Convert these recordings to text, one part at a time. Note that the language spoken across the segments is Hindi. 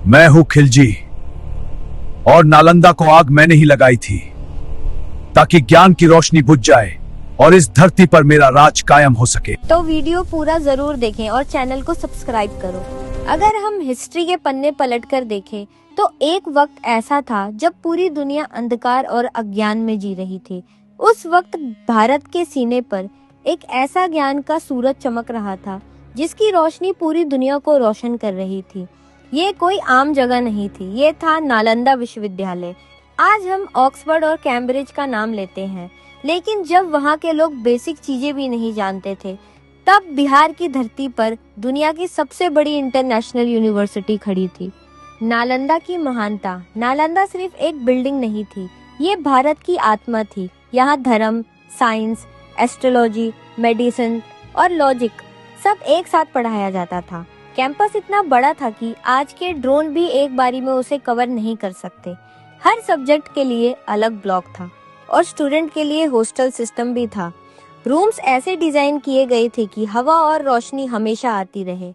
मैं हूं खिलजी और नालंदा को आग मैंने ही लगाई थी ताकि ज्ञान की रोशनी बुझ जाए और इस धरती पर मेरा राज कायम हो सके। तो वीडियो पूरा जरूर देखें और चैनल को सब्सक्राइब करो। अगर हम हिस्ट्री के पन्ने पलटकर देखें तो एक वक्त ऐसा था जब पूरी दुनिया अंधकार और अज्ञान में जी रही थी। उस वक्त भारत के सीने पर एक ऐसा ज्ञान का सूरज चमक रहा था जिसकी रोशनी पूरी दुनिया को रोशन कर रही थी। ये कोई आम जगह नहीं थी, ये था नालंदा विश्वविद्यालय। आज हम ऑक्सफोर्ड और कैम्ब्रिज का नाम लेते हैं, लेकिन जब वहाँ के लोग बेसिक चीजें भी नहीं जानते थे, तब बिहार की धरती पर दुनिया की सबसे बड़ी इंटरनेशनल यूनिवर्सिटी खड़ी थी। नालंदा की महानता। नालंदा सिर्फ एक बिल्डिंग नहीं थी, ये भारत की आत्मा थी। यहाँ धर्म, साइंस, एस्ट्रोलॉजी, मेडिसिन और लॉजिक सब एक साथ पढ़ाया जाता था। कैंपस इतना बड़ा था कि आज के ड्रोन भी एक बारी में उसे कवर नहीं कर सकते। हर सब्जेक्ट के लिए अलग ब्लॉक था और स्टूडेंट के लिए हॉस्टल सिस्टम भी था। रूम्स ऐसे डिजाइन किए गए थे कि हवा और रोशनी हमेशा आती रहे।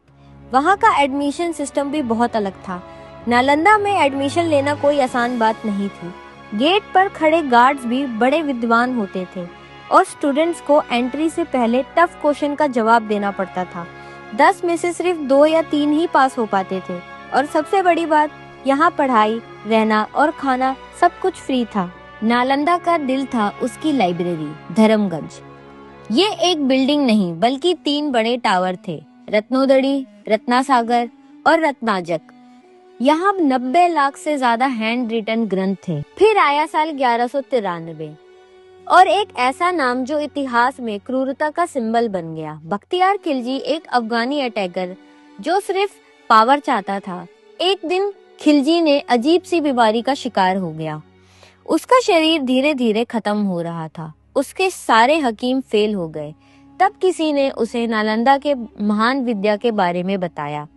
वहाँ का एडमिशन सिस्टम भी बहुत अलग था। नालंदा में एडमिशन लेना कोई आसान बात नहीं थी। गेट पर खड़े गार्ड्स भी बड़े विद्वान होते थे और स्टूडेंट्स को एंट्री से पहले टफ क्वेश्चन का जवाब देना पड़ता था। 10 में से सिर्फ 2 या 3 ही पास हो पाते थे। और सबसे बड़ी बात, यहाँ पढ़ाई, रहना और खाना सब कुछ फ्री था। नालंदा का दिल था उसकी लाइब्रेरी, धर्मगंज। ये एक बिल्डिंग नहीं बल्कि 3 बड़े टावर थे, रत्नोदड़ी, रत्नासागर और रत्नाजक। यहाँ 90 लाख से ज्यादा हैंड रिटन ग्रंथ थे। फिर आया साल 1193 और एक ऐसा नाम जो इतिहास में क्रूरता का सिंबल बन गया। बख्तियार खिलजी, एक अफगानी अटैकर जो सिर्फ पावर चाहता था। एक दिन खिलजी ने अजीब सी बीमारी का शिकार हो गया। उसका शरीर धीरे धीरे खत्म हो रहा था। उसके सारे हकीम फेल हो गए। तब किसी ने उसे नालंदा के महान विद्या के बारे में बताया,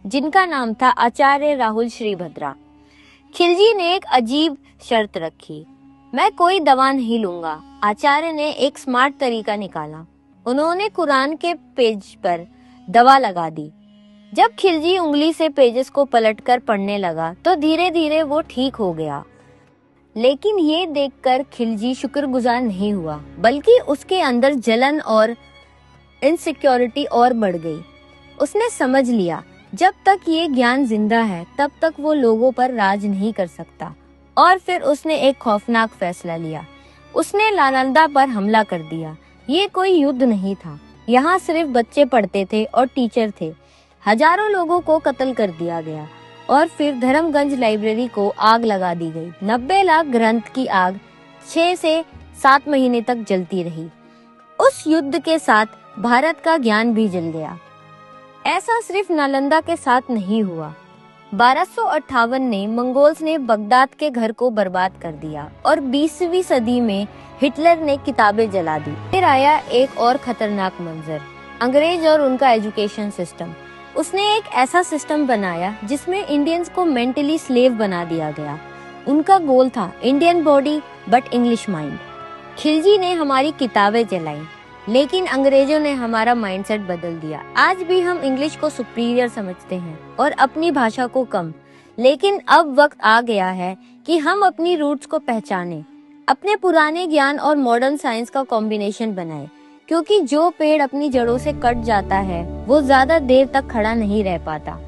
जिनका नाम था आचार्य राहुल श्रीभद्रा। खिलजी ने एक अजीब शर्त रखी, मैं कोई दवा नहीं लूंगा। आचार्य ने एक स्मार्ट तरीका निकाला। उन्होंने कुरान के पेज पर दवा लगा दी। जब खिलजी उंगली से पेजेस को पलटकर पढ़ने लगा तो धीरे धीरे वो ठीक हो गया। लेकिन ये देखकर खिलजी शुक्रगुजार नहीं हुआ, बल्कि उसके अंदर जलन और इनसिक्योरिटी और बढ़ गई। उसने समझ लिया, जब तक ये ज्ञान जिंदा है तब तक वो लोगों पर राज नहीं कर सकता। और फिर उसने एक खौफनाक फैसला लिया। उसने नालंदा पर हमला कर दिया। ये कोई युद्ध नहीं था, यहाँ सिर्फ बच्चे पढ़ते थे और टीचर थे। हजारों लोगों को कत्ल कर दिया गया और फिर धर्मगंज लाइब्रेरी को आग लगा दी गई। 90 लाख ग्रंथ की आग 6 से 7 महीने तक जलती रही। उस युद्ध के साथ भारत का ज्ञान भी जल गया। ऐसा सिर्फ नालंदा के साथ नहीं हुआ। 1258 में मंगोल्स ने बगदाद के घर को बर्बाद कर दिया और 20वीं सदी में हिटलर ने किताबें जला दी। फिर आया एक और खतरनाक मंजर, अंग्रेज और उनका एजुकेशन सिस्टम। उसने एक ऐसा सिस्टम बनाया जिसमें इंडियंस को मेंटली स्लेव बना दिया गया। उनका गोल था Indian body but English mind. Khilji ने हमारी किताबें जलाई, लेकिन अंग्रेजों ने हमारा माइंडसेट बदल दिया। आज भी हम इंग्लिश को सुपीरियर समझते हैं और अपनी भाषा को कम। लेकिन अब वक्त आ गया है कि हम अपनी रूट्स को पहचानें, अपने पुराने ज्ञान और मॉडर्न साइंस का कॉम्बिनेशन बनाएं। क्योंकि जो पेड़ अपनी जड़ों से कट जाता है वो ज्यादा देर तक खड़ा नहीं रह पाता।